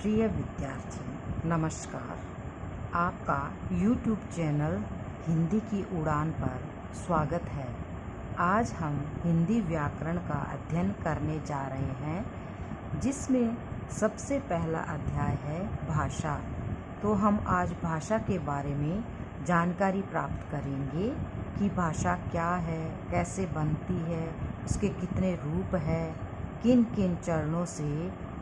प्रिय विद्यार्थी नमस्कार। आपका YouTube चैनल हिंदी की उड़ान पर स्वागत है। आज हम हिंदी व्याकरण का अध्ययन करने जा रहे हैं, जिसमें सबसे पहला अध्याय है भाषा। तो हम आज भाषा के बारे में जानकारी प्राप्त करेंगे कि भाषा क्या है, कैसे बनती है, उसके कितने रूप हैं, किन किन चरणों से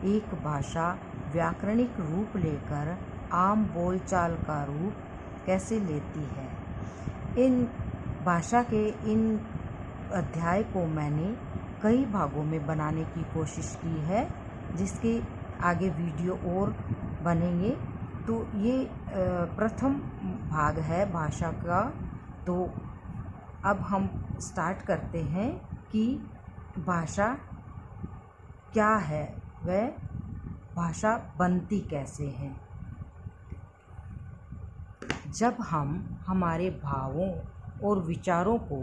एक भाषा व्याकरणिक रूप लेकर आम बोलचाल का रूप कैसे लेती है। इन भाषा के इन अध्याय को मैंने कई भागों में बनाने की कोशिश की है, जिसके आगे वीडियो और बनेंगे। तो ये प्रथम भाग है भाषा का। तो अब हम स्टार्ट करते हैं कि भाषा क्या है, वह भाषा बनती कैसे है। जब हम हमारे भावों और विचारों को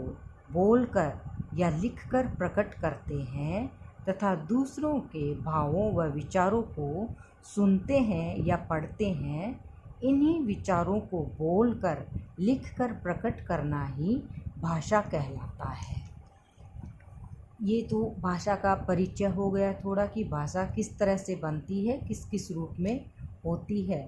बोलकर या लिखकर प्रकट करते हैं तथा दूसरों के भावों व विचारों को सुनते हैं या पढ़ते हैं, इन्हीं विचारों को बोलकर लिखकर प्रकट करना ही भाषा कहलाता है। ये तो भाषा का परिचय हो गया थोड़ा कि भाषा किस तरह से बनती है, किस किस रूप में होती है।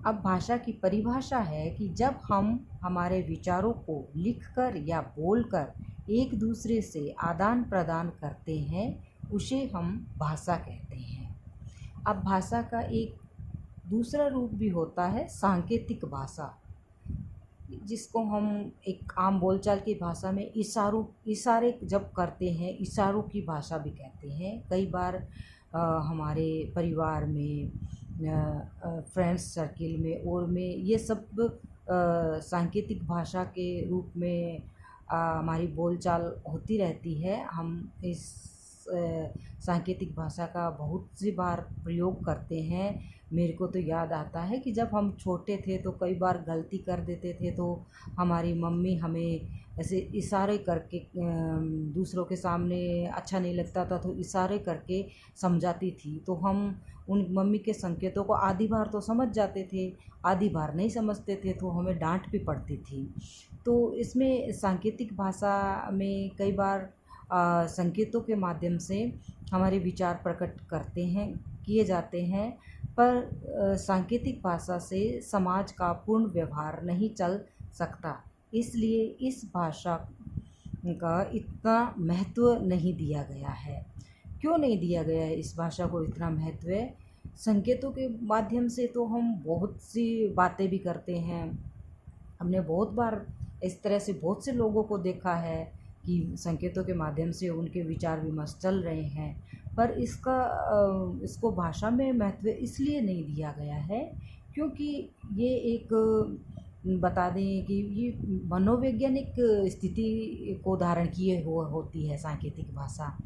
अब भाषा की परिभाषा है कि जब हम हमारे विचारों को लिखकर या बोलकर एक दूसरे से आदान प्रदान करते हैं, उसे हम भाषा कहते हैं। अब भाषा का एक दूसरा रूप भी होता है सांकेतिक भाषा, जिसको हम एक आम बोलचाल की भाषा में इशारे जब करते हैं, इशारों की भाषा भी कहते हैं। कई बार हमारे परिवार में, फ्रेंड्स सर्किल में और में ये सब सांकेतिक भाषा के रूप में हमारी बोलचाल होती रहती है। हम इस सांकेतिक भाषा का बहुत सी बार प्रयोग करते हैं। मेरे को तो याद आता है कि जब हम छोटे थे तो कई बार गलती कर देते थे, तो हमारी मम्मी हमें ऐसे इशारे करके, दूसरों के सामने अच्छा नहीं लगता था तो इशारे करके समझाती थी। तो हम उन मम्मी के संकेतों को आधी बार तो समझ जाते थे, आधी बार नहीं समझते थे, तो हमें डांट भी पड़ती थी। तो इसमें सांकेतिक भाषा में कई बार संकेतों के माध्यम से हमारे विचार प्रकट किए जाते हैं, पर सांकेतिक भाषा से समाज का पूर्ण व्यवहार नहीं चल सकता। इसलिए इस भाषा का इतना महत्व नहीं दिया गया है। क्यों नहीं दिया गया है इस भाषा को इतना महत्व? संकेतों के माध्यम से तो हम बहुत सी बातें भी करते हैं। हमने बहुत बार इस तरह से बहुत से लोगों को देखा है कि संकेतों के माध्यम से उनके विचार विमर्श चल रहे हैं, पर इसको भाषा में महत्व इसलिए नहीं दिया गया है क्योंकि ये एक बता दें कि ये मनोवैज्ञानिक स्थिति को धारण किए होती है। सांकेतिक भाषा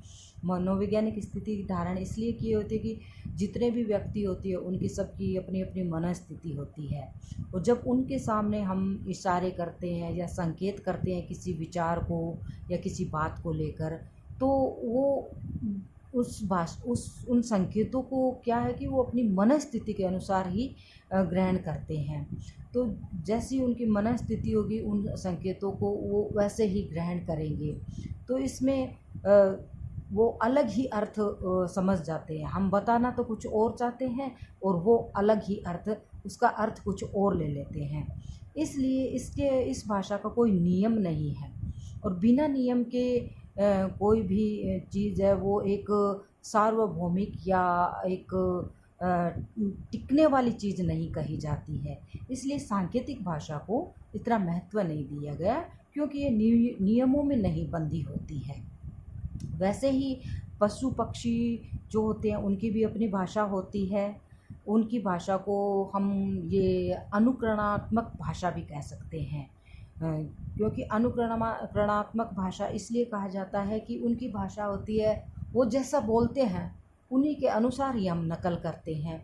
मनोवैज्ञानिक स्थिति धारण इसलिए किए होती है कि जितने भी व्यक्ति होती है उनकी सबकी अपनी अपनी मनस्थिति होती है, और जब उनके सामने हम इशारे करते हैं या संकेत करते हैं किसी विचार को या किसी बात को लेकर, तो वो उन संकेतों को क्या है कि वो अपनी मनस्थिति के अनुसार ही ग्रहण करते हैं। तो जैसी उनकी मनस्थिति होगी, उन संकेतों को वो वैसे ही ग्रहण करेंगे। तो इसमें वो अलग ही अर्थ समझ जाते हैं। हम बताना तो कुछ और चाहते हैं और वो अलग ही उसका अर्थ कुछ और ले लेते हैं। इसलिए इस भाषा का कोई नियम नहीं है, और बिना नियम के कोई भी चीज़ है वो एक सार्वभौमिक या एक टिकने वाली चीज़ नहीं कही जाती है। इसलिए सांकेतिक भाषा को इतना महत्व नहीं दिया गया, क्योंकि ये नियमों में नहीं बंधी होती है। वैसे ही पशु पक्षी जो होते हैं उनकी भी अपनी भाषा होती है। उनकी भाषा को हम ये अनुकरणात्मक भाषा भी कह सकते हैं, क्योंकि अनुकरणात्मक भाषा इसलिए कहा जाता है कि उनकी भाषा होती है, वो जैसा बोलते हैं उन्हीं के अनुसार ही हम नकल करते हैं।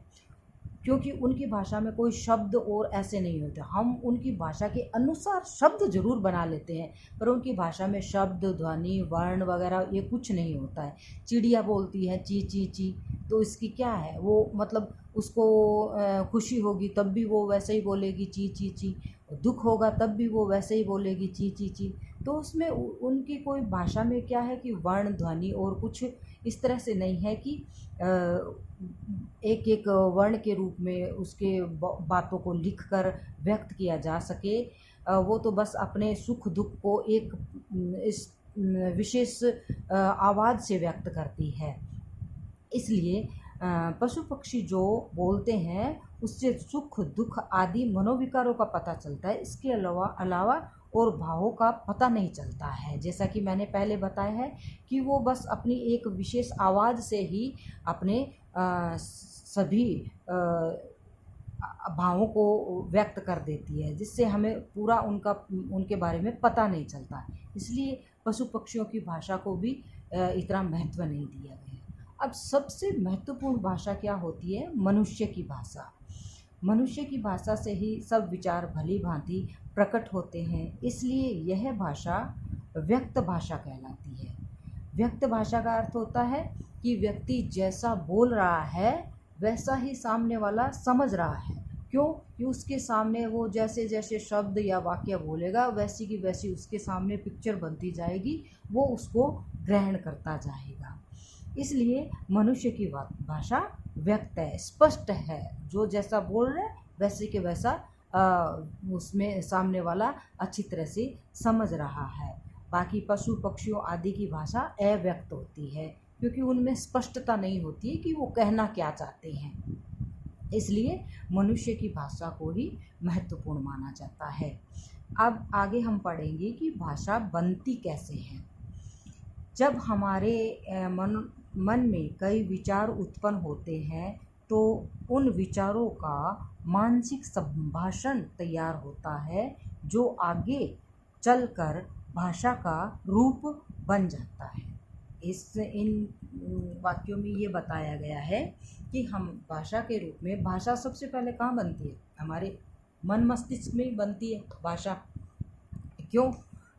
क्योंकि उनकी भाषा में कोई शब्द और ऐसे नहीं होते। हम उनकी भाषा के अनुसार शब्द ज़रूर बना लेते हैं, पर उनकी भाषा में शब्द, ध्वनि, वर्ण वगैरह ये कुछ नहीं होता है। चिड़िया बोलती है ची ची ची, तो इसकी क्या है, वो मतलब उसको खुशी होगी तब भी वो वैसे ही बोलेगी ची ची ची, दुख होगा तब भी वो वैसे ही बोलेगी ची ची ची। तो उसमें उनकी कोई भाषा में क्या है कि वर्ण, ध्वनि और कुछ इस तरह से नहीं है कि एक एक वर्ण के रूप में उसके बातों को लिखकर व्यक्त किया जा सके। वो तो बस अपने सुख दुख को एक इस विशेष आवाज़ से व्यक्त करती है। इसलिए पशु पक्षी जो बोलते हैं उससे सुख दुख आदि मनोविकारों का पता चलता है। इसके अलावा और भावों का पता नहीं चलता है। जैसा कि मैंने पहले बताया है कि वो बस अपनी एक विशेष आवाज़ से ही अपने सभी भावों को व्यक्त कर देती है, जिससे हमें पूरा उनके बारे में पता नहीं चलता। इसलिए पशु पक्षियों की भाषा को भी इतना महत्व नहीं दिया गया। अब सबसे महत्वपूर्ण भाषा क्या होती है? मनुष्य की भाषा। मनुष्य की भाषा से ही सब विचार भली भांति प्रकट होते हैं। इसलिए यह भाषा व्यक्त भाषा कहलाती है। व्यक्त भाषा का अर्थ होता है कि व्यक्ति जैसा बोल रहा है वैसा ही सामने वाला समझ रहा है। क्यों? कि उसके सामने वो जैसे जैसे शब्द या वाक्य बोलेगा वैसी की वैसी उसके सामने पिक्चर बनती जाएगी, वो उसको ग्रहण करता जाएगा। इसलिए मनुष्य की भाषा व्यक्त है, स्पष्ट है। जो जैसा बोल रहे वैसे के वैसा उसमें सामने वाला अच्छी तरह से समझ रहा है। बाकी पशु पक्षियों आदि की भाषा अव्यक्त होती है, क्योंकि उनमें स्पष्टता नहीं होती है कि वो कहना क्या चाहते हैं। इसलिए मनुष्य की भाषा को ही महत्वपूर्ण माना जाता है। अब आगे हम पढ़ेंगे कि भाषा बनती कैसे है। जब हमारे मन में कई विचार उत्पन्न होते हैं तो उन विचारों का मानसिक संभाषण तैयार होता है, जो आगे चलकर भाषा का रूप बन जाता है। इन वाक्यों में ये बताया गया है कि हम भाषा के रूप में, भाषा सबसे पहले कहाँ बनती है? हमारे मन मस्तिष्क में बनती है भाषा। क्यों?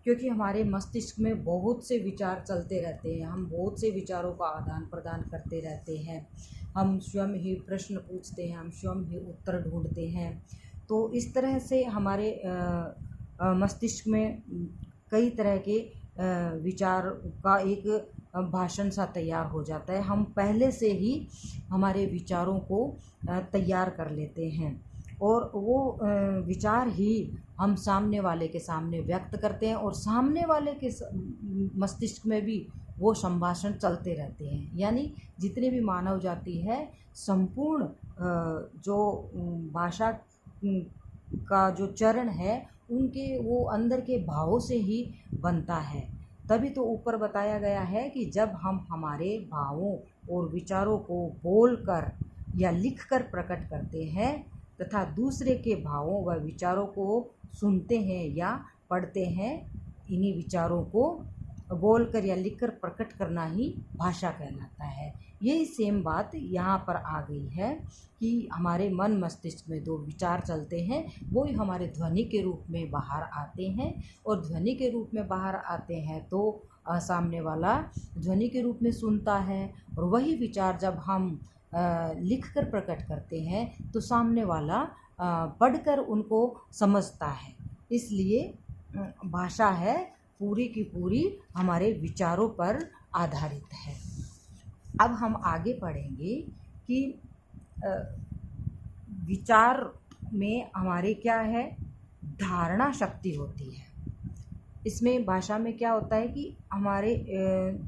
क्योंकि हमारे मस्तिष्क में बहुत से विचार चलते रहते हैं। हम बहुत से विचारों का आदान प्रदान करते रहते हैं। हम स्वयं ही प्रश्न पूछते हैं, हम स्वयं ही उत्तर ढूंढते हैं। तो इस तरह से हमारे मस्तिष्क में कई तरह के विचार का एक भाषण सा तैयार हो जाता है। हम पहले से ही हमारे विचारों को तैयार कर लेते हैं और वो विचार ही हम सामने वाले के सामने व्यक्त करते हैं और सामने वाले के मस्तिष्क में भी वो संभाषण चलते रहते हैं। यानी जितने भी मानव जाति है, संपूर्ण जो भाषा का जो चरण है उनके वो अंदर के भावों से ही बनता है। तभी तो ऊपर बताया गया है कि जब हम हमारे भावों और विचारों को बोलकर या लिखकर प्रकट करते हैं तथा दूसरे के भावों व विचारों को सुनते हैं या पढ़ते हैं, इन्हीं विचारों को बोलकर या लिखकर प्रकट करना ही भाषा कहलाता है। यही सेम बात यहाँ पर आ गई है कि हमारे मन मस्तिष्क में दो विचार चलते हैं, वो ही हमारे ध्वनि के रूप में बाहर आते हैं और ध्वनि के रूप में बाहर आते हैं तो सामने वाला ध्वनि के रूप में सुनता है और वही विचार जब हम लिखकर प्रकट करते हैं तो सामने वाला पढ़कर उनको समझता है। इसलिए भाषा है पूरी की पूरी हमारे विचारों पर आधारित है। अब हम आगे पढ़ेंगे कि विचार में हमारे क्या है, धारणा शक्ति होती है। इसमें भाषा में क्या होता है कि हमारे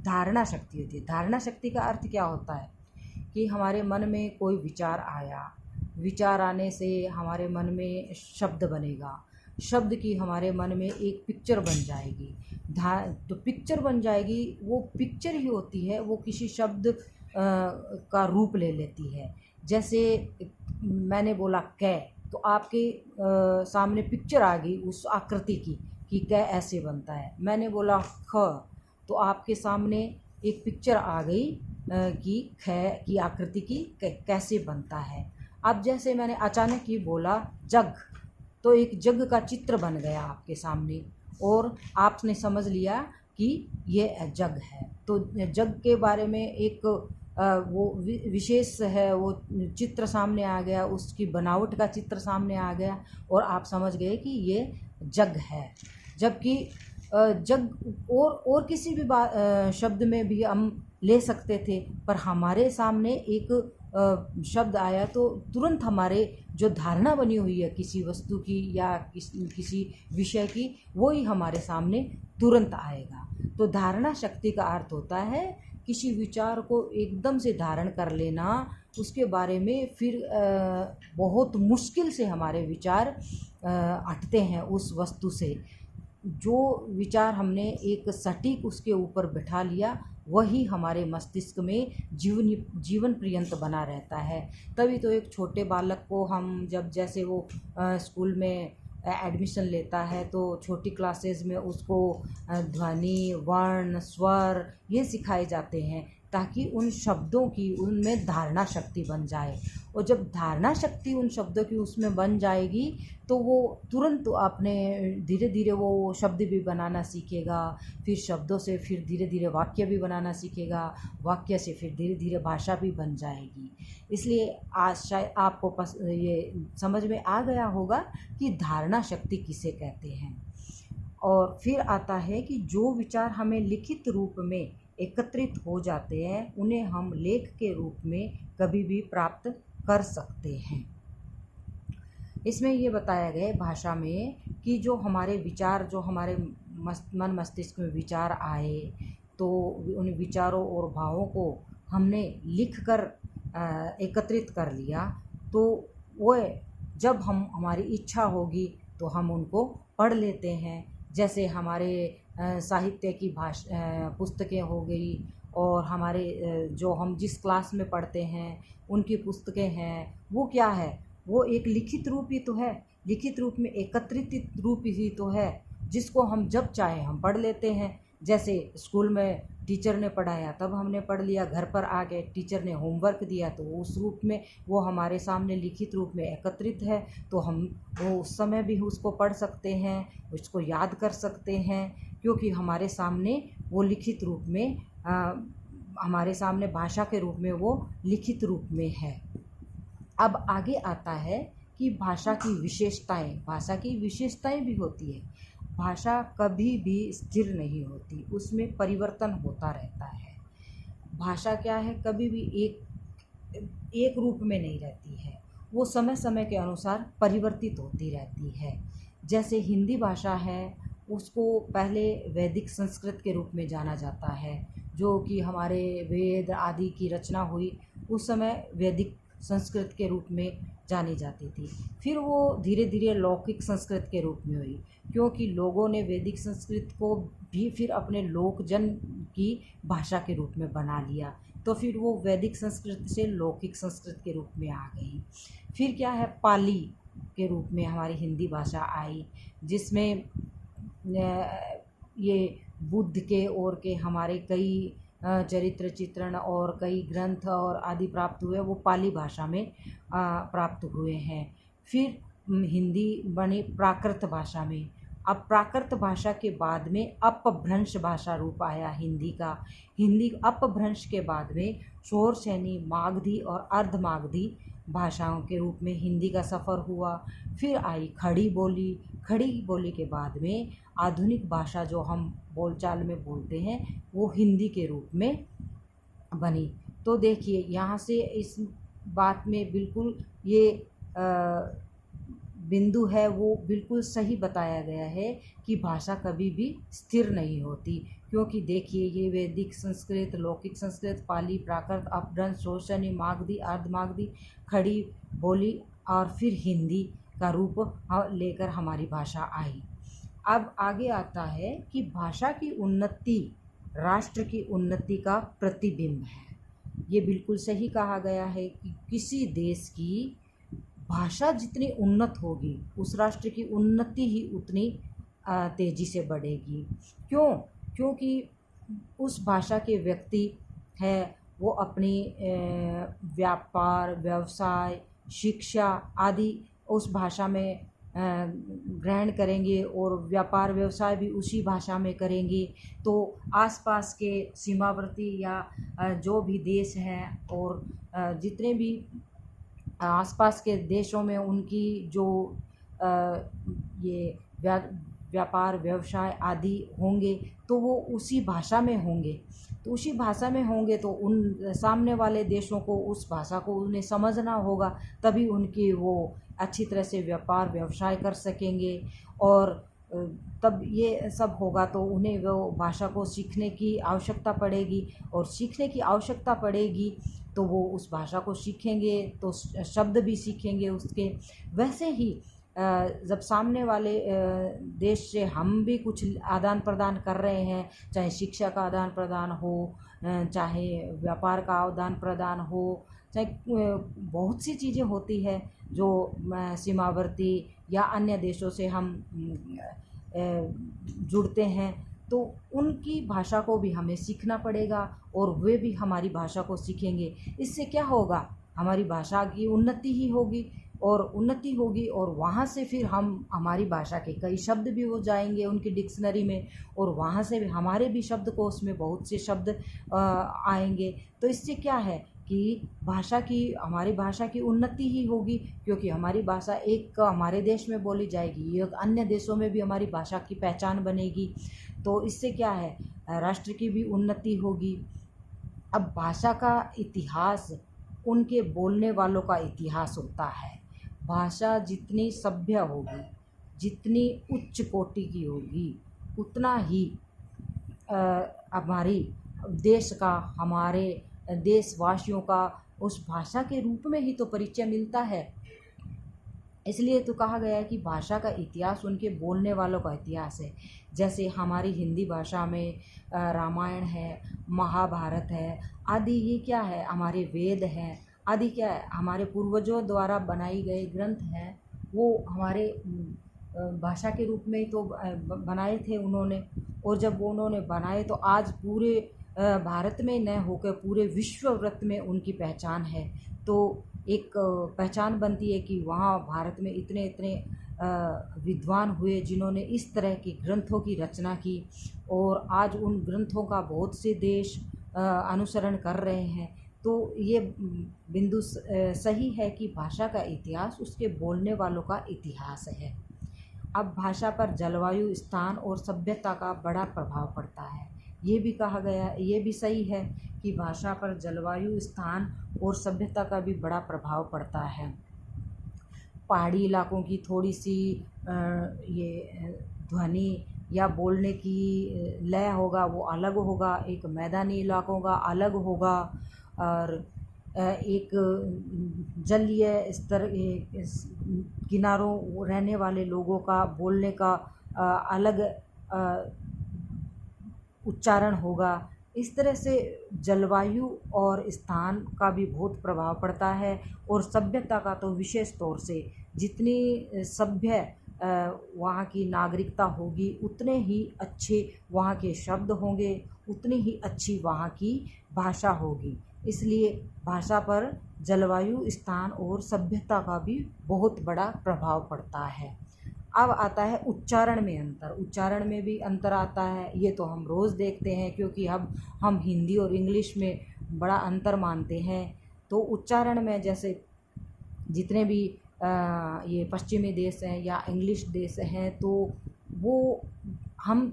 धारणा शक्ति होती है। धारणा शक्ति का अर्थ क्या होता है कि हमारे मन में कोई विचार आया, विचार आने से हमारे मन में शब्द बनेगा, शब्द की हमारे मन में एक पिक्चर बन जाएगी। तो पिक्चर बन जाएगी, वो पिक्चर ही होती है, वो किसी शब्द का रूप ले लेती है। जैसे मैंने बोला कै, तो आपके सामने पिक्चर आ गई उस आकृति की कि कै ऐसे बनता है। मैंने बोला ख, तो आपके सामने एक पिक्चर आ गई कि ख की आकृति की कैसे बनता है। अब जैसे मैंने अचानक ही बोला जग, तो एक जग का चित्र बन गया आपके सामने और आपने समझ लिया कि ये जग है। तो जग के बारे में एक वो विशेष है, वो चित्र सामने आ गया, उसकी बनावट का चित्र सामने आ गया और आप समझ गए कि ये जग है। जबकि जग और किसी भी शब्द में भी हम ले सकते थे, पर हमारे सामने एक शब्द आया तो तुरंत हमारे जो धारणा बनी हुई है किसी वस्तु की या किसी विषय की, वो ही हमारे सामने तुरंत आएगा। तो धारणा शक्ति का अर्थ होता है किसी विचार को एकदम से धारण कर लेना, उसके बारे में फिर बहुत मुश्किल से हमारे विचार हटते हैं उस वस्तु से। जो विचार हमने एक सटीक उसके ऊपर बिठा लिया वही हमारे मस्तिष्क में जीवन पर्यंत बना रहता है। तभी तो एक छोटे बालक को हम जब जैसे वो स्कूल में एडमिशन लेता है तो छोटी क्लासेस में उसको ध्वनि, वर्ण, स्वर ये सिखाए जाते हैं ताकि उन शब्दों की उनमें धारणा शक्ति बन जाए। और जब धारणा शक्ति उन शब्दों की उसमें बन जाएगी तो वो तुरंत अपने धीरे धीरे वो शब्द भी बनाना सीखेगा, फिर शब्दों से फिर धीरे धीरे वाक्य भी बनाना सीखेगा, वाक्य से फिर धीरे धीरे भाषा भी बन जाएगी। इसलिए आज शायद आपको ये समझ में आ गया होगा कि धारणा शक्ति किसे कहते हैं। और फिर आता है कि जो विचार हमें लिखित रूप में एकत्रित हो जाते हैं उन्हें हम लेख के रूप में कभी भी प्राप्त कर सकते हैं। इसमें ये बताया गया भाषा में कि जो हमारे विचार, जो हमारे मन मस्तिष्क में विचार आए तो उन विचारों और भावों को हमने लिख कर एकत्रित कर लिया, तो वो जब हमारी इच्छा होगी तो हम उनको पढ़ लेते हैं। जैसे हमारे साहित्य की पुस्तकें हो गई और हमारे जो हम जिस क्लास में पढ़ते हैं उनकी पुस्तकें हैं, वो क्या है, वो एक लिखित रूप ही तो है, लिखित रूप में एकत्रित रूप ही तो है जिसको हम जब चाहे हम पढ़ लेते हैं। जैसे स्कूल में टीचर ने पढ़ाया तब हमने पढ़ लिया, घर पर आके टीचर ने होमवर्क दिया तो उस रूप में वो हमारे सामने लिखित रूप में एकत्रित है, तो हम वो उस समय भी उसको पढ़ सकते हैं, उसको याद कर सकते हैं, क्योंकि हमारे सामने वो लिखित रूप में हमारे सामने भाषा के रूप में वो लिखित रूप में है। अब आगे आता है कि भाषा की विशेषताएं, भाषा की विशेषताएं भी होती है। भाषा कभी भी स्थिर नहीं होती, उसमें परिवर्तन होता रहता है। भाषा क्या है, कभी भी एक रूप में नहीं रहती है, वो समय समय के अनुसार परिवर्तित होती रहती है। जैसे हिंदी भाषा है उसको पहले वैदिक संस्कृत के रूप में जाना जाता है, जो कि हमारे वेद आदि की रचना हुई उस समय वैदिक संस्कृत के रूप में जानी जाती थी। फिर वो धीरे धीरे लौकिक संस्कृत के रूप में हुई, क्योंकि लोगों ने वैदिक संस्कृत को भी फिर अपने लोकजन की भाषा के रूप में बना लिया, तो फिर वो वैदिक संस्कृत से लौकिक संस्कृत के रूप में आ गई। फिर क्या है, पाली के रूप में हमारी हिंदी भाषा आई, जिसमें ये बुद्ध के और के हमारे कई चरित्र चित्रण और कई ग्रंथ और आदि प्राप्त हुए, वो पाली भाषा में प्राप्त हुए हैं। फिर हिंदी बनी प्राकृत भाषा में। अब प्राकृत भाषा के बाद में अपभ्रंश भाषा रूप आया हिंदी का। हिंदी अपभ्रंश के बाद में शौरसेनी, मागधी और अर्धमागधी भाषाओं के रूप में हिंदी का सफ़र हुआ। फिर आई खड़ी बोली। खड़ी बोली के बाद में आधुनिक भाषा जो हम बोलचाल में बोलते हैं वो हिंदी के रूप में बनी। तो देखिए यहाँ से इस बात में बिल्कुल ये बिंदु है वो बिल्कुल सही बताया गया है कि भाषा कभी भी स्थिर नहीं होती, क्योंकि देखिए ये वैदिक संस्कृत, लौकिक संस्कृत, पाली, प्राकृत, अपभ्रंश, शौरसेनी, मागधी, अर्धमागधी, खड़ी बोली और फिर हिंदी का रूप लेकर हमारी भाषा आई। अब आगे आता है कि भाषा की उन्नति राष्ट्र की उन्नति का प्रतिबिंब है। ये बिल्कुल सही कहा गया है कि किसी देश की भाषा जितनी उन्नत होगी उस राष्ट्र की उन्नति ही उतनी तेज़ी से बढ़ेगी। क्यों? क्योंकि उस भाषा के व्यक्ति है वो अपनी व्यापार, व्यवसाय, शिक्षा आदि उस भाषा में ग्रहण करेंगे और व्यापार व्यवसाय भी उसी भाषा में करेंगे, तो आसपास के सीमावर्ती या जो भी देश हैं और जितने भी आसपास के देशों में उनकी जो ये व्यापार व्यवसाय आदि होंगे तो वो उसी भाषा में होंगे। तो उसी भाषा में होंगे तो उन सामने वाले देशों को उस भाषा को उन्हें समझना होगा, तभी उनकी वो अच्छी तरह से व्यापार व्यवसाय कर सकेंगे। और तब ये सब होगा तो उन्हें वो भाषा को सीखने की आवश्यकता पड़ेगी, और सीखने की आवश्यकता पड़ेगी तो वो उस भाषा को सीखेंगे तो शब्द भी सीखेंगे उसके। वैसे ही जब सामने वाले देश से हम भी कुछ आदान प्रदान कर रहे हैं, चाहे शिक्षा का आदान प्रदान हो, चाहे व्यापार का आदान प्रदान हो, चाहे बहुत सी चीज़ें होती है जो सीमावर्ती या अन्य देशों से हम जुड़ते हैं, तो उनकी भाषा को भी हमें सीखना पड़ेगा और वे भी हमारी भाषा को सीखेंगे। इससे क्या होगा, हमारी भाषा की उन्नति ही होगी, और उन्नति होगी और वहाँ से फिर हम हमारी भाषा के कई शब्द भी हो जाएंगे उनकी डिक्शनरी में, और वहाँ से भी हमारे भी शब्दकोश में बहुत से शब्द आएंगे। तो इससे क्या है कि हमारी भाषा की उन्नति ही होगी, क्योंकि हमारी भाषा एक हमारे देश में बोली जाएगी, एक अन्य देशों में भी हमारी भाषा की पहचान बनेगी। तो इससे क्या है, राष्ट्र की भी उन्नति होगी। अब भाषा का इतिहास उनके बोलने वालों का इतिहास होता है। भाषा जितनी सभ्य होगी, जितनी उच्च कोटि की होगी, उतना ही हमारी देश का, हमारे देशवासियों का उस भाषा के रूप में ही तो परिचय मिलता है। इसलिए तो कहा गया है कि भाषा का इतिहास उनके बोलने वालों का इतिहास है। जैसे हमारी हिंदी भाषा में रामायण है, महाभारत है आदि, ये क्या है, हमारे वेद हैं आदि, क्या है, हमारे पूर्वजों द्वारा बनाई गए ग्रंथ हैं। वो हमारे भाषा के रूप में तो बनाए थे उन्होंने, और जब वो उन्होंने बनाए तो आज पूरे भारत में न होकर पूरे विश्वव्रत में उनकी पहचान है। तो एक पहचान बनती है कि वहाँ भारत में इतने इतने विद्वान हुए जिन्होंने इस तरह के ग्रंथों की रचना की, और आज उन ग्रंथों का बहुत से देश अनुसरण कर रहे हैं। तो ये बिंदु सही है कि भाषा का इतिहास उसके बोलने वालों का इतिहास है। अब भाषा पर जलवायु, स्थान और सभ्यता का बड़ा प्रभाव पड़ता है। ये भी कहा गया, ये भी सही है कि भाषा पर जलवायु, स्थान और सभ्यता का भी बड़ा प्रभाव पड़ता है। पहाड़ी इलाकों की थोड़ी सी ये ध्वनि या बोलने की लय होगा वो अलग होगा, एक मैदानी इलाकों का अलग होगा, और एक जलीय स्तर किनारों रहने वाले लोगों का बोलने का अलग उच्चारण होगा। इस तरह से जलवायु और स्थान का भी बहुत प्रभाव पड़ता है, और सभ्यता का तो विशेष तौर से। जितनी सभ्य वहाँ की नागरिकता होगी, उतने ही अच्छे वहाँ के शब्द होंगे, उतनी ही अच्छी वहाँ की भाषा होगी। इसलिए भाषा पर जलवायु, स्थान और सभ्यता का भी बहुत बड़ा प्रभाव पड़ता है। अब आता है उच्चारण में अंतर। उच्चारण में भी अंतर आता है, ये तो हम रोज़ देखते हैं, क्योंकि अब हम हिंदी और इंग्लिश में बड़ा अंतर मानते हैं। तो उच्चारण में जैसे जितने भी ये पश्चिमी देश हैं या इंग्लिश देश हैं, तो वो हम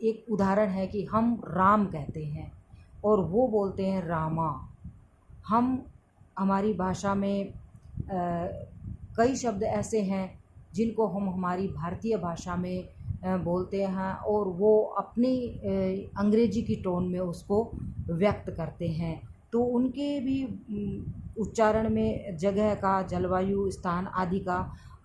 एक उदाहरण है कि हम राम कहते हैं और वो बोलते हैं रामा। हमारी भाषा में कई शब्द ऐसे हैं जिनको हम हमारी भारतीय भाषा में बोलते हैं, और वो अपनी अंग्रेजी की टोन में उसको व्यक्त करते हैं। तो उनके भी उच्चारण में जगह का, जलवायु, स्थान आदि का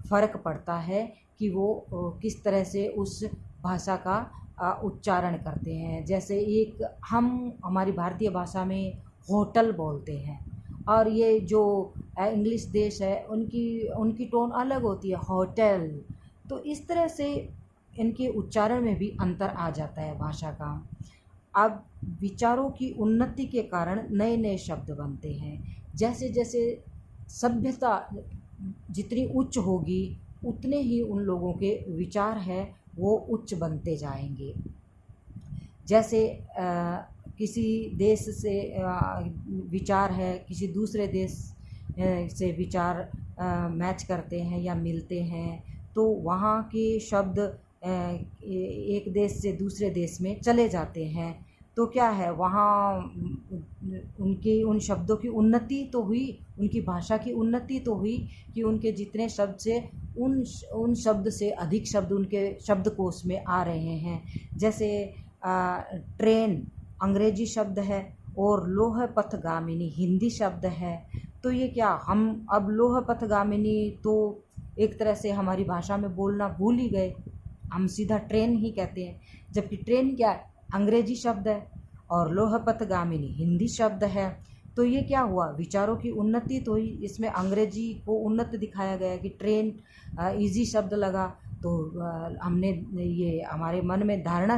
फ़र्क पड़ता है कि वो किस तरह से उस भाषा का उच्चारण करते हैं। जैसे एक हमारी भारतीय भाषा में होटल बोलते हैं, और ये जो इंग्लिश देश है उनकी टोन अलग होती है, होटल। तो इस तरह से इनके उच्चारण में भी अंतर आ जाता है भाषा का। अब विचारों की उन्नति के कारण नए नए शब्द बनते हैं। जैसे जैसे सभ्यता जितनी उच्च होगी उतने ही उन लोगों के विचार है वो उच्च बनते जाएंगे। जैसे किसी देश से विचार है, किसी दूसरे देश से विचार मैच करते हैं या मिलते हैं, तो वहाँ के शब्द एक देश से दूसरे देश में चले जाते हैं, तो क्या है वहाँ उनकी उन शब्दों की उन्नति तो हुई, उनकी भाषा की उन्नति तो हुई कि उनके जितने शब्द से उन शब्द से अधिक शब्द उनके शब्दकोश में आ रहे हैं। जैसे ट्रेन अंग्रेजी शब्द है और लोह पथगामिनी हिंदी शब्द है, तो ये क्या हम अब लोह पथगामिनी तो एक तरह से हमारी भाषा में बोलना भूल ही गए, हम सीधा ट्रेन ही कहते हैं, जबकि ट्रेन क्या है अंग्रेजी शब्द है और लोह पथगामिनी हिंदी शब्द है। तो ये क्या हुआ, विचारों की उन्नति तो हुई, इसमें अंग्रेजी को उन्नत दिखाया गया कि ट्रेन इजी शब्द लगा, तो हमने ये हमारे मन में धारणा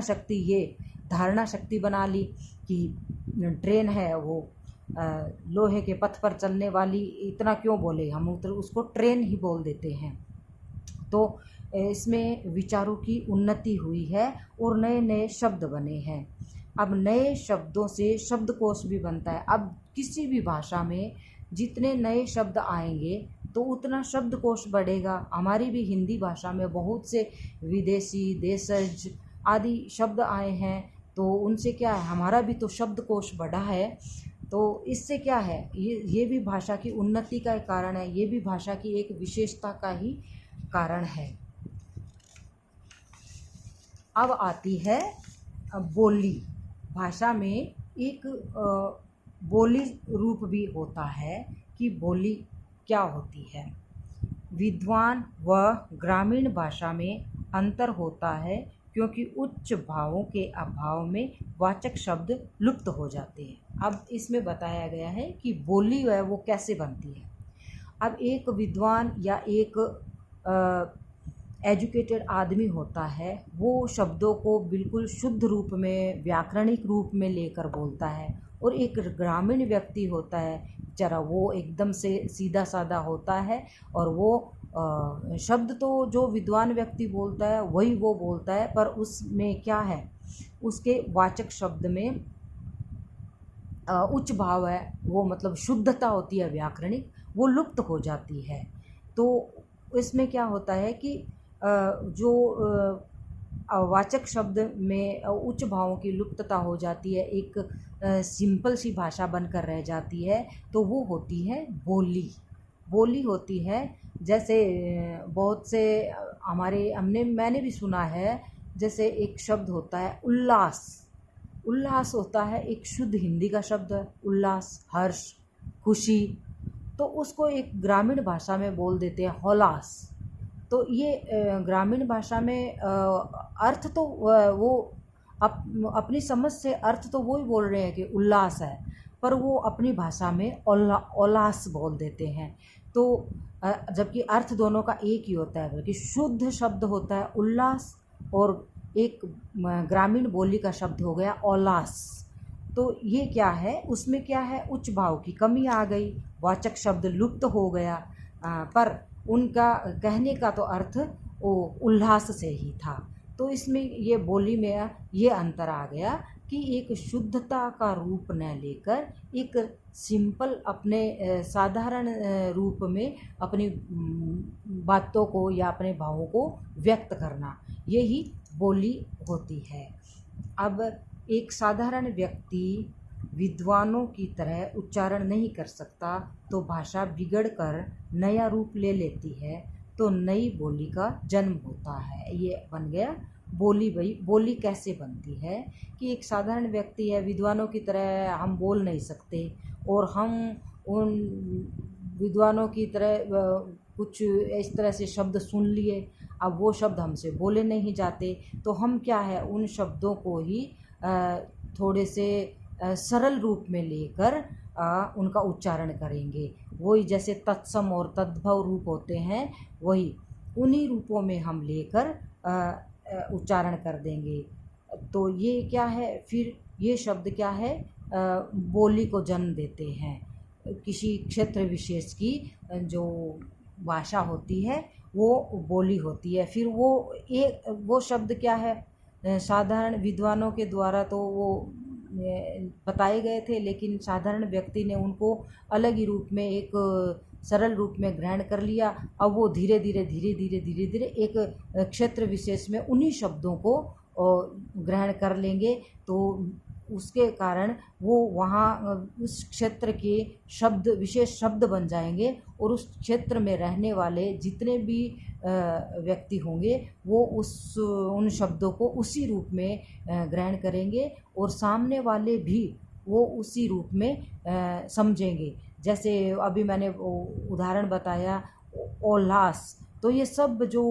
शक्ति बना ली कि ट्रेन है वो लोहे के पथ पर चलने वाली, इतना क्यों बोले हम उसको ट्रेन ही बोल देते हैं। तो इसमें विचारों की उन्नति हुई है और नए नए शब्द बने हैं। अब नए शब्दों से शब्दकोश भी बनता है। अब किसी भी भाषा में जितने नए शब्द आएंगे तो उतना शब्दकोश बढ़ेगा। हमारी भी हिंदी भाषा में बहुत से विदेशी देशज आदि शब्द आए हैं, तो उनसे क्या है हमारा भी तो शब्दकोश बढ़ा है। तो इससे क्या है ये भी भाषा की उन्नति का एक कारण है, ये भी भाषा की एक विशेषता का ही कारण है। अब आती है बोली। भाषा में एक बोली रूप भी होता है कि बोली क्या होती है। विद्वान व ग्रामीण भाषा में अंतर होता है क्योंकि उच्च भावों के अभाव में वाचक शब्द लुप्त हो जाते हैं। अब इसमें बताया गया है कि बोली है वो कैसे बनती है। अब एक विद्वान या एक एजुकेटेड आदमी होता है, वो शब्दों को बिल्कुल शुद्ध रूप में व्याकरणिक रूप में लेकर बोलता है, और एक ग्रामीण व्यक्ति होता है जरा वो एकदम से सीधा साधा होता है, और वो शब्द तो जो विद्वान व्यक्ति बोलता है वही वो बोलता है, पर उसमें क्या है उसके वाचक शब्द में उच्च भाव है, वो मतलब शुद्धता होती है व्याकरणिक, वो लुप्त हो जाती है। तो इसमें क्या होता है कि जो वाचक शब्द में उच्च भावों की लुप्तता हो जाती है, एक सिंपल सी भाषा बनकर रह जाती है, तो वो होती है बोली। बोली होती है जैसे बहुत से मैंने भी सुना है, जैसे एक शब्द होता है उल्लास। उल्लास होता है एक शुद्ध हिंदी का शब्द है, उल्लास, हर्ष, खुशी, तो उसको एक ग्रामीण भाषा में बोल देते हैं होलास। तो ये ग्रामीण भाषा में अर्थ तो वो अपनी समझ से अर्थ तो वो ही बोल रहे हैं कि उल्लास है, पर वो अपनी भाषा में ओलास बोल देते हैं। तो जबकि अर्थ दोनों का एक ही होता है, बल्कि शुद्ध शब्द होता है उल्लास और एक ग्रामीण बोली का शब्द हो गया ओलास। तो ये क्या है, उसमें क्या है उच्च भाव की कमी आ गई, वाचक शब्द लुप्त हो गया, पर उनका कहने का तो अर्थ वो उल्लास से ही था। तो इसमें ये बोली में ये अंतर आ गया कि एक शुद्धता का रूप न लेकर एक सिंपल अपने साधारण रूप में अपनी बातों को या अपने भावों को व्यक्त करना, यही बोली होती है। अब एक साधारण व्यक्ति विद्वानों की तरह उच्चारण नहीं कर सकता, तो भाषा बिगड़कर नया रूप ले लेती है, तो नई बोली का जन्म होता है। ये बन गया बोली। भाई बोली कैसे बनती है कि एक साधारण व्यक्ति है, विद्वानों की तरह हम बोल नहीं सकते, और हम उन विद्वानों की तरह कुछ इस तरह से शब्द सुन लिए, अब वो शब्द हमसे बोले नहीं जाते, तो हम क्या है उन शब्दों को ही थोड़े से सरल रूप में लेकर उनका उच्चारण करेंगे। वही जैसे तत्सम और तद्भव रूप होते हैं, वही उन्हीं रूपों में हम लेकर उच्चारण कर देंगे। तो ये क्या है, फिर ये शब्द क्या है बोली को जन्म देते हैं। किसी क्षेत्र विशेष की जो भाषा होती है वो बोली होती है। फिर वो शब्द क्या है, साधारण विद्वानों के द्वारा तो वो बताए गए थे, लेकिन साधारण व्यक्ति ने उनको अलग ही रूप में, एक सरल रूप में ग्रहण कर लिया। अब वो धीरे धीरे एक क्षेत्र विशेष में उन्हीं शब्दों को ग्रहण कर लेंगे। तो उसके कारण वो वहाँ उस क्षेत्र के शब्द, विशेष शब्द बन जाएंगे, और उस क्षेत्र में रहने वाले जितने भी व्यक्ति होंगे वो उन शब्दों को उसी रूप में ग्रहण करेंगे, और सामने वाले भी वो उसी रूप में समझेंगे। जैसे अभी मैंने उदाहरण बताया उल्लास, तो ये सब जो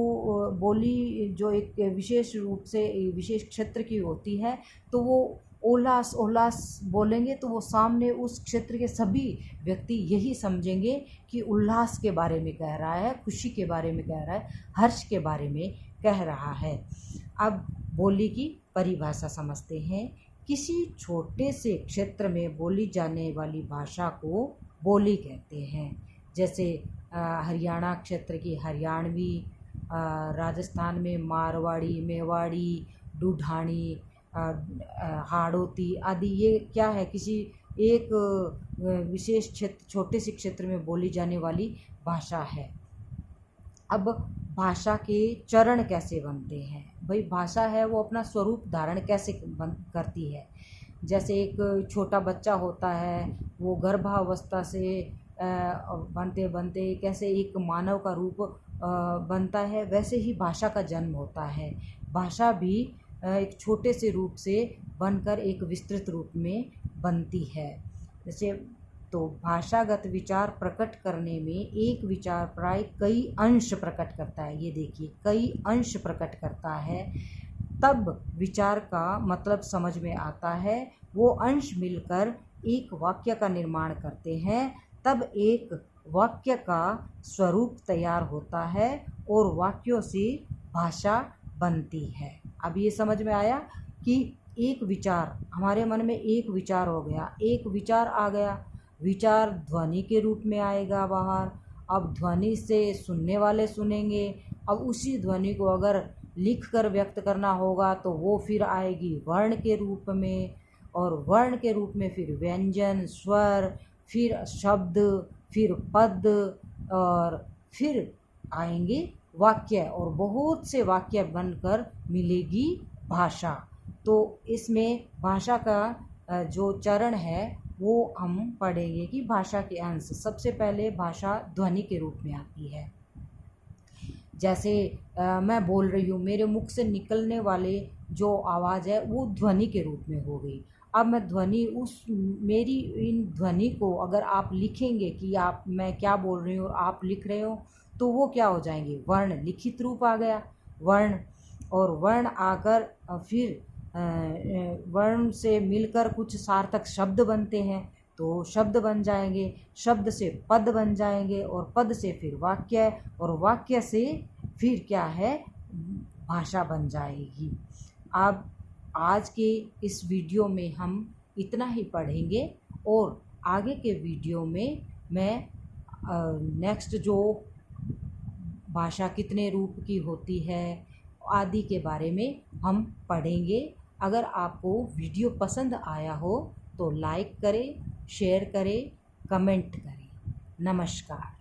बोली जो एक विशेष रूप से विशेष क्षेत्र की होती है, तो वो उल्लास बोलेंगे तो वो सामने उस क्षेत्र के सभी व्यक्ति यही समझेंगे कि उल्लास के बारे में कह रहा है, खुशी के बारे में कह रहा है, हर्ष के बारे में कह रहा है। अब बोली की परिभाषा समझते हैं। किसी छोटे से क्षेत्र में बोली जाने वाली भाषा को बोली कहते हैं। जैसे हरियाणा क्षेत्र की हरियाणवी, राजस्थान में मारवाड़ी, मेवाड़ी, ढूढानी, हाड़ौती आदि, ये क्या है, किसी एक विशेष क्षेत्र, छोटे से क्षेत्र में बोली जाने वाली भाषा है। अब भाषा के चरण कैसे बनते हैं? भाई भाषा है वो अपना स्वरूप धारण कैसे करती है। जैसे एक छोटा बच्चा होता है, वो गर्भावस्था से बनते बनते कैसे एक मानव का रूप बनता है, वैसे ही भाषा का जन्म होता है। भाषा भी एक छोटे से रूप से बनकर एक विस्तृत रूप में बनती है। जैसे तो भाषागत विचार प्रकट करने में एक विचार प्राय कई अंश प्रकट करता है। ये देखिए, कई अंश प्रकट करता है, तब विचार का मतलब समझ में आता है। वो अंश मिलकर एक वाक्य का निर्माण करते हैं, तब एक वाक्य का स्वरूप तैयार होता है और वाक्यों से भाषा बनती है। अब ये समझ में आया कि एक विचार, हमारे मन में एक विचार हो गया, एक विचार आ गया, विचार ध्वनि के रूप में आएगा बाहर। अब ध्वनि से सुनने वाले सुनेंगे। अब उसी ध्वनि को अगर लिख कर व्यक्त करना होगा तो वो फिर आएगी वर्ण के रूप में, और वर्ण के रूप में फिर व्यंजन, स्वर, फिर शब्द, फिर पद, और फिर आएंगे वाक्य, और बहुत से वाक्य बनकर मिलेगी भाषा। तो इसमें भाषा का जो चरण है वो हम पढ़ेंगे कि भाषा के अंश। सबसे पहले भाषा ध्वनि के रूप में आती है। जैसे मैं बोल रही हूँ, मेरे मुख से निकलने वाले जो आवाज़ है वो ध्वनि के रूप में हो गई। अब मैं ध्वनि मेरी इन ध्वनि को अगर आप लिखेंगे कि मैं क्या बोल रही हूँ और आप लिख रहे हो, तो वो क्या हो जाएंगे, वर्ण, लिखित रूप आ गया वर्ण। और वर्ण आकर फिर वर्ण से मिलकर कुछ सार्थक शब्द बनते हैं, तो शब्द बन जाएंगे, शब्द से पद बन जाएंगे, और पद से फिर वाक्य, और वाक्य से फिर क्या है, भाषा बन जाएगी। अब आज के इस वीडियो में हम इतना ही पढ़ेंगे, और आगे के वीडियो में मैं नेक्स्ट जो भाषा कितने रूप की होती है आदि के बारे में हम पढ़ेंगे। अगर आपको वीडियो पसंद आया हो तो लाइक करें, शेयर करें, कमेंट करें। नमस्कार।